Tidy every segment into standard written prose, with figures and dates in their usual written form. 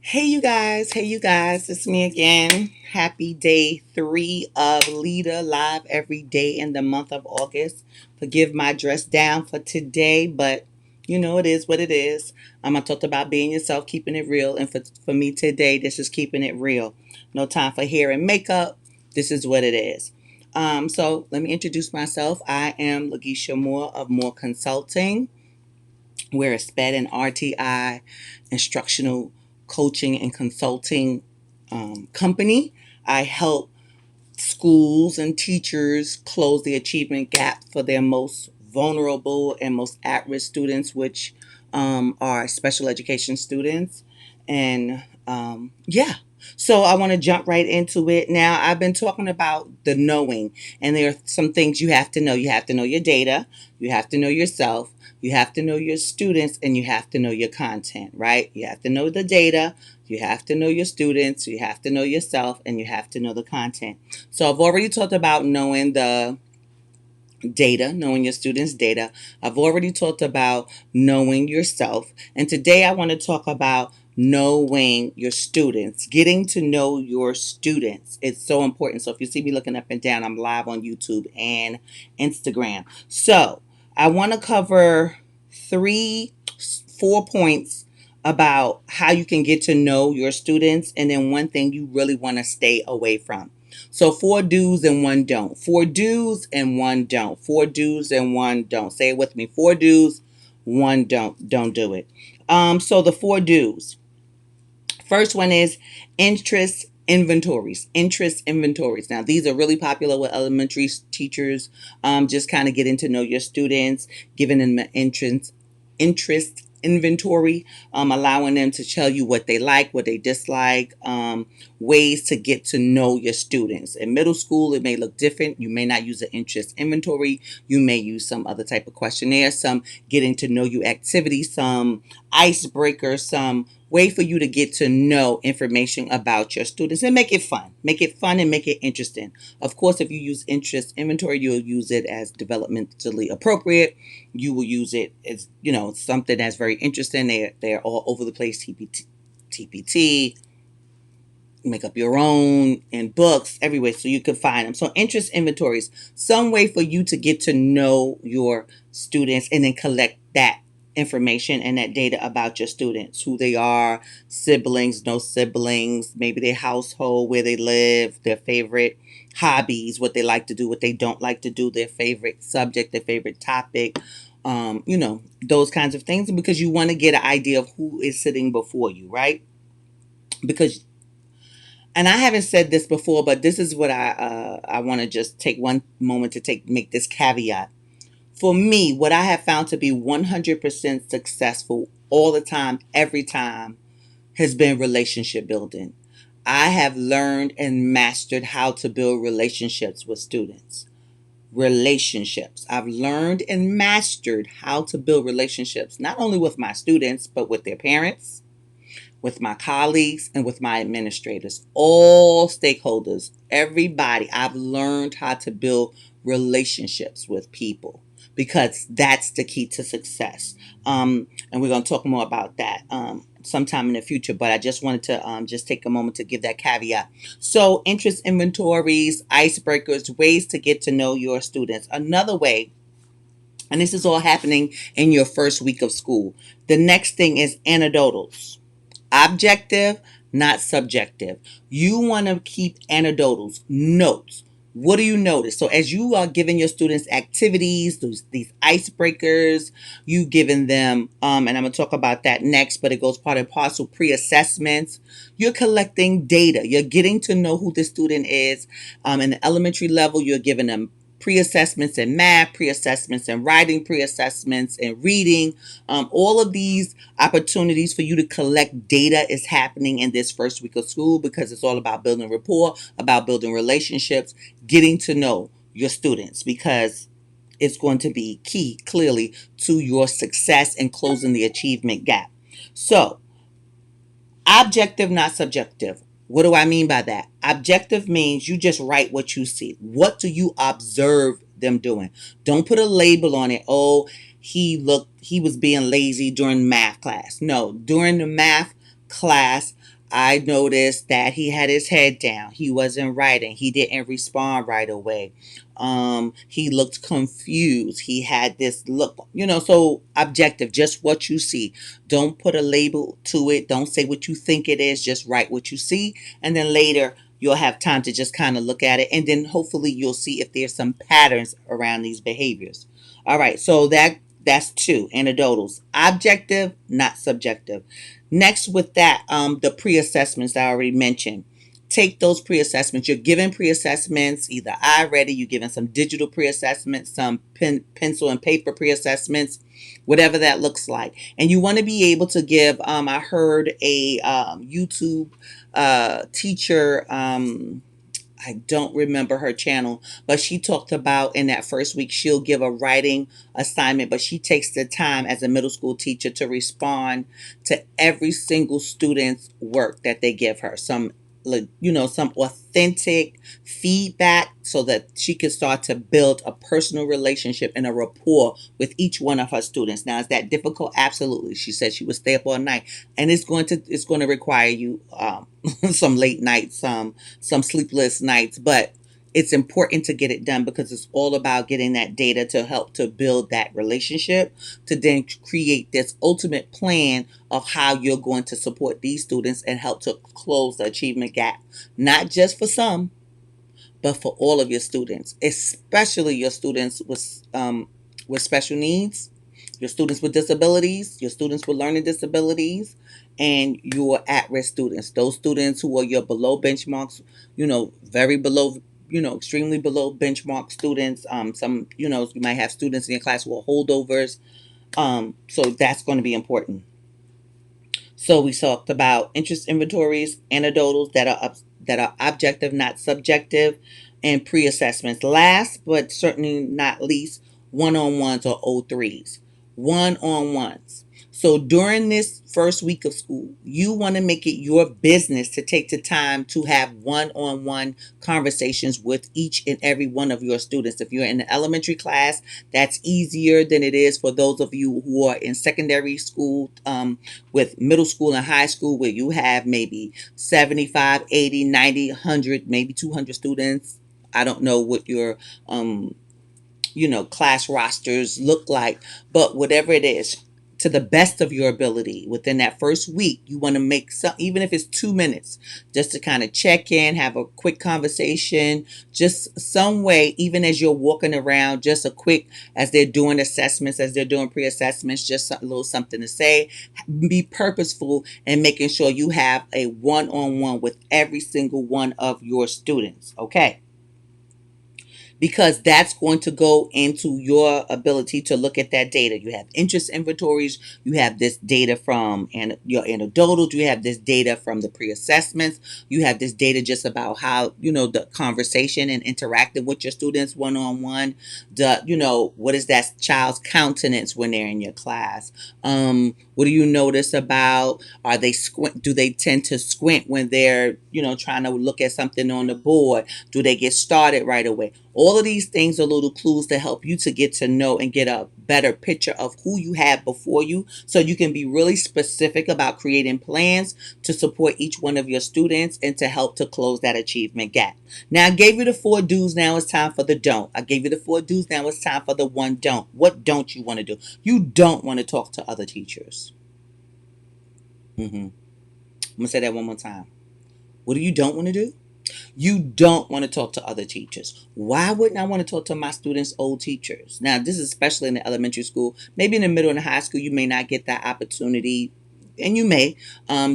Hey you guys, it's me again. Happy day 3 of Leader Live every day in the month of August. Forgive my dress down for today, but it is what it is. I talked about being yourself, keeping it real, and for me today, this is keeping it real. No time for hair and makeup. This is what it is. So let me introduce myself. I am Lagisha Moore of Moore Consulting. We're a SPED and RTI instructional coaching and consulting company. I help schools and teachers close the achievement gap for their most vulnerable and most at risk students, which are special education students. And yeah, so I want to jump right into it. Now, I've been talking about the knowing, and there are some things you have to know. You have to know your data, you have to know yourself, you have to know your students, and you have to know your content, right? You have to know the data, you have to know your students, you have to know yourself, and you have to know the content. So I've already talked about knowing the data, knowing your students' data. I've already talked about knowing yourself. And today I want to talk about knowing your students, getting to know your students. It's so important. So if you see me looking up and down, I'm live on YouTube and Instagram. So I want to cover 4 points about how you can get to know your students, and then one thing you really want to stay away from. So 4 do's and 1 don't. 4 do's and 1 don't. 4 do's and 1 don't. Say it with me. 4 do's, 1 don't. Don't do it. So the 4 do's. First one is interest inventories. Interest inventories. Now these are really popular with elementary teachers. Just kind of getting to know your students, giving them an interest inventory, allowing them to tell you what they like, what they dislike, ways to get to know your students. In middle school, it may look different. You may not use an interest inventory. You may use some other type of questionnaire, some getting to know you activity, some icebreaker, some way for you to get to know information about your students and make it fun. Make it fun and make it interesting. Of course, if you use interest inventory, you'll use it as developmentally appropriate. You will use it as, something that's very interesting. They're all over the place. TPT, make up your own, in books, everywhere, so you can find them. So interest inventories, some way for you to get to know your students and then collect that information and that data about your students, who they are, siblings, no siblings, maybe their household, where they live, their favorite hobbies, what they like to do, what they don't like to do, their favorite subject, their favorite topic, those kinds of things, because you want to get an idea of who is sitting before you, right? Because, and I haven't said this before, but this is what I want to just take one moment to make this caveat. For me, what I have found to be 100% successful all the time, every time, has been relationship building. I have learned and mastered how to build relationships with students. Relationships. I've learned and mastered how to build relationships, not only with my students, but with their parents, with my colleagues, and with my administrators, all stakeholders, everybody. I've learned how to build relationships with people because that's the key to success. And we're going to talk more about that sometime in the future, but I just wanted to just take a moment to give that caveat. So, interest inventories, icebreakers, ways to get to know your students. Another way, and this is all happening in your first week of school. The next thing is anecdotals. Objective, not subjective. You want to keep anecdotals, notes. What do you notice? So as you are giving your students activities, these icebreakers, you giving them, and I'm going to talk about that next, but it goes part and parcel, pre-assessments. You're collecting data. You're getting to know who the student is. In the elementary level, you're giving them pre-assessments in math, pre-assessments in writing, pre-assessments in reading. All of these opportunities for you to collect data is happening in this first week of school because it's all about building rapport, about building relationships, getting to know your students, because it's going to be key, clearly, to your success in closing the achievement gap. So, objective, not subjective. What do I mean by that? Objective means you just write what you see. What do you observe them doing? Don't put a label on it. Oh, he was being lazy during math class. No, during the math class, I noticed that he had his head down. He wasn't writing. He didn't respond right away. He looked confused. He had this look, so objective, just what you see. Don't put a label to it. Don't say what you think it is. Just write what you see. And then later, you'll have time to just kind of look at it. And then hopefully you'll see if there's some patterns around these behaviors. All right. So that's two anecdotals. Objective, not subjective. Next, with that, the pre-assessments that I already mentioned. Take those pre-assessments. You're given pre-assessments, either iReady, you're given some digital pre-assessments, some pencil and paper pre-assessments, whatever that looks like. And you want to be able to give, I heard a YouTube teacher, I don't remember her channel, but she talked about in that first week, she'll give a writing assignment, but she takes the time as a middle school teacher to respond to every single student's work that they give her. Some authentic feedback so that she can start to build a personal relationship and a rapport with each one of her students. Now, is that difficult? Absolutely. She said she would stay up all night, and it's going to require you some late nights, some sleepless nights, but it's important to get it done because it's all about getting that data to help to build that relationship, to then create this ultimate plan of how you're going to support these students and help to close the achievement gap, not just for some, but for all of your students, especially your students with special needs, your students with disabilities, your students with learning disabilities, and your at-risk students. Those students who are your below benchmarks, very below, extremely below benchmark students. You might have students in your class who are holdovers. So that's going to be important. So we talked about interest inventories, anecdotals that are objective, not subjective, and pre-assessments. Last but certainly not least, one-on-ones or O3s. One-on-ones. So during this first week of school, you want to make it your business to take the time to have one-on-one conversations with each and every one of your students. If you're in the elementary class, that's easier than it is for those of you who are in secondary school, with middle school and high school, where you have maybe 75, 80, 90, 100, maybe 200 students. I don't know what your class rosters look like, but whatever it is, to the best of your ability within that first week, you want to make some, even if it's 2 minutes, just to kind of check in, have a quick conversation, just some way, even as you're walking around, just a quick, as they're doing assessments, as they're doing pre-assessments, just a little something to say. Be purposeful and making sure you have a one-on-one with every single one of your students. Okay. Because that's going to go into your ability to look at that data. You have interest inventories, you have this data from your anecdotals, you have this data from the pre-assessments, you have this data just about how, the conversation and interacting with your students one-on-one, what is that child's countenance when they're in your class? What do you notice about, are they squint? Do they tend to squint when they're, trying to look at something on the board? Do they get started right away? All of these things are little clues to help you to get to know and get a better picture of who you have before you, so you can be really specific about creating plans to support each one of your students and to help to close that achievement gap. Now, I gave you the 4 do's. Now it's time for the don't. I gave you the 4 do's. Now it's time for the 1 don't. What don't you want to do? You don't want to talk to other teachers. I'm going to say that one more time. What do you don't want to do? You don't want to talk to other teachers. Why wouldn't I want to talk to my students' old teachers? Now, this is especially in the elementary school. Maybe in the middle and the high school, you may not get that opportunity, and you may,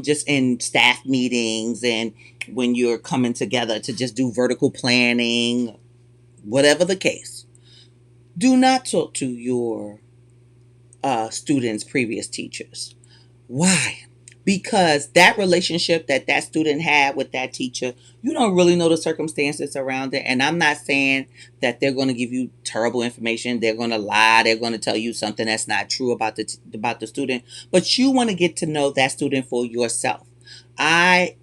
just in staff meetings and when you're coming together to just do vertical planning, whatever the case. Do not talk to your students' previous teachers. Why? Because that relationship that student had with that teacher, you don't really know the circumstances around it. And I'm not saying that they're going to give you terrible information. They're going to lie. They're going to tell you something that's not true about the student. But you want to get to know that student for yourself. I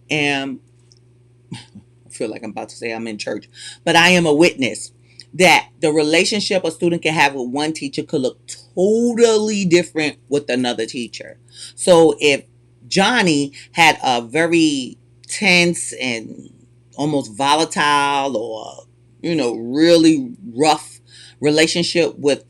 feel like I'm about to say I'm in church, but I am a witness that the relationship a student can have with one teacher could look totally different with another teacher. So if Johnny had a very tense and almost volatile, or really rough relationship with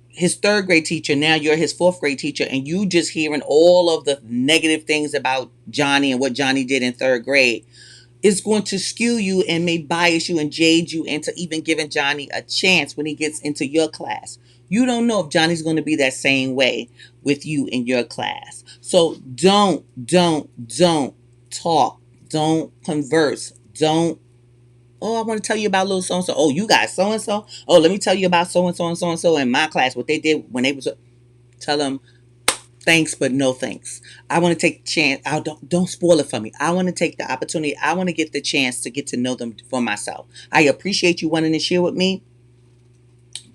his third grade teacher. Now you're his fourth grade teacher, and you just hearing all of the negative things about Johnny and what Johnny did in third grade is going to skew you and may bias you and jade you into even giving Johnny a chance when he gets into your class. You don't know if Johnny's going to be that same way with you in your class. So don't talk. Don't converse. Don't, oh, I want to tell you about little so and so. Oh, you got so and so. Oh, let me tell you about so and so and so and so in my class, what they did when they was. Tell them thanks, but no thanks. I want to take the chance. Don't spoil it for me. I want to take the opportunity. I want to get the chance to get to know them for myself. I appreciate you wanting to share with me,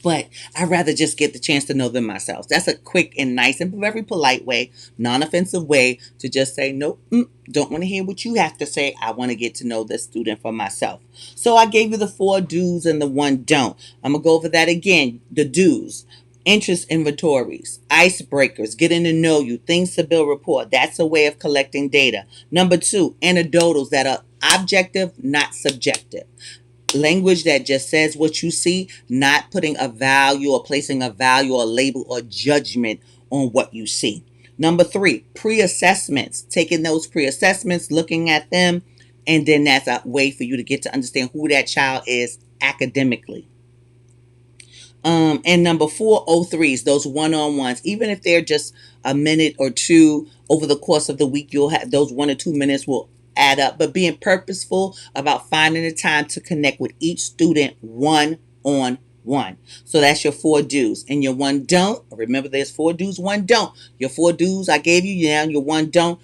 but I'd rather just get the chance to know them myself. That's a quick and nice and very polite way, non-offensive way to just say, nope, don't want to hear what you have to say. I want to get to know this student for myself. So I gave you the 4 do's and the 1 don't. I'm going to go over that again. The do's: interest inventories, icebreakers, getting to know you, things to build rapport. That's a way of collecting data. Number 2, anecdotals that are objective, not subjective. Language that just says what you see, not putting a value or placing a value or label or judgment on what you see. Number 3, pre-assessments, taking those pre-assessments, looking at them, and then that's a way for you to get to understand who that child is academically. And number 4, O3s, those one-on-ones. Even if they're just a minute or two over the course of the week, you'll have those 1 or 2 minutes will add up. But being purposeful about finding the time to connect with each student one on one. So that's your 4 do's. And your 1 don't, remember there's 4 do's, 1 don't. Your 4 do's I gave you, now your 1 don't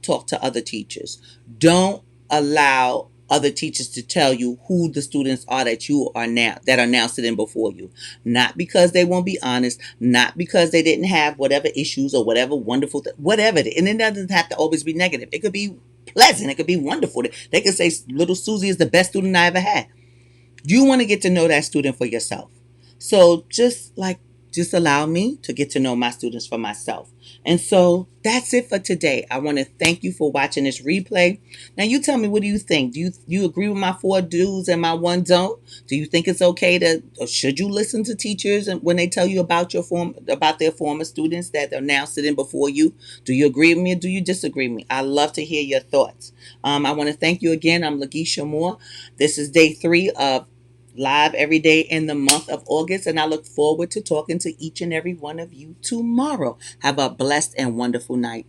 talk to other teachers. Don't allow other teachers to tell you who the students are that are now sitting before you. Not because they won't be honest, not because they didn't have whatever issues or whatever wonderful whatever. And it doesn't have to always be negative. It could be pleasant. It could be wonderful. They could say little Susie is the best student I ever had. You want to get to know that student for yourself. So just allow me to get to know my students for myself. And so that's it for today. I want to thank you for watching this replay. Now you tell me, what do you think? Do you agree with my 4 do's and my 1 don't? Do you think it's okay to, or should you listen to teachers and when they tell you about their former students that are now sitting before you? Do you agree with me or do you disagree with me? I love to hear your thoughts. I want to thank you again. I'm Lakeisha Moore. This is day 3 of live every day in the month of August, and I look forward to talking to each and every one of you tomorrow. Have a blessed and wonderful night.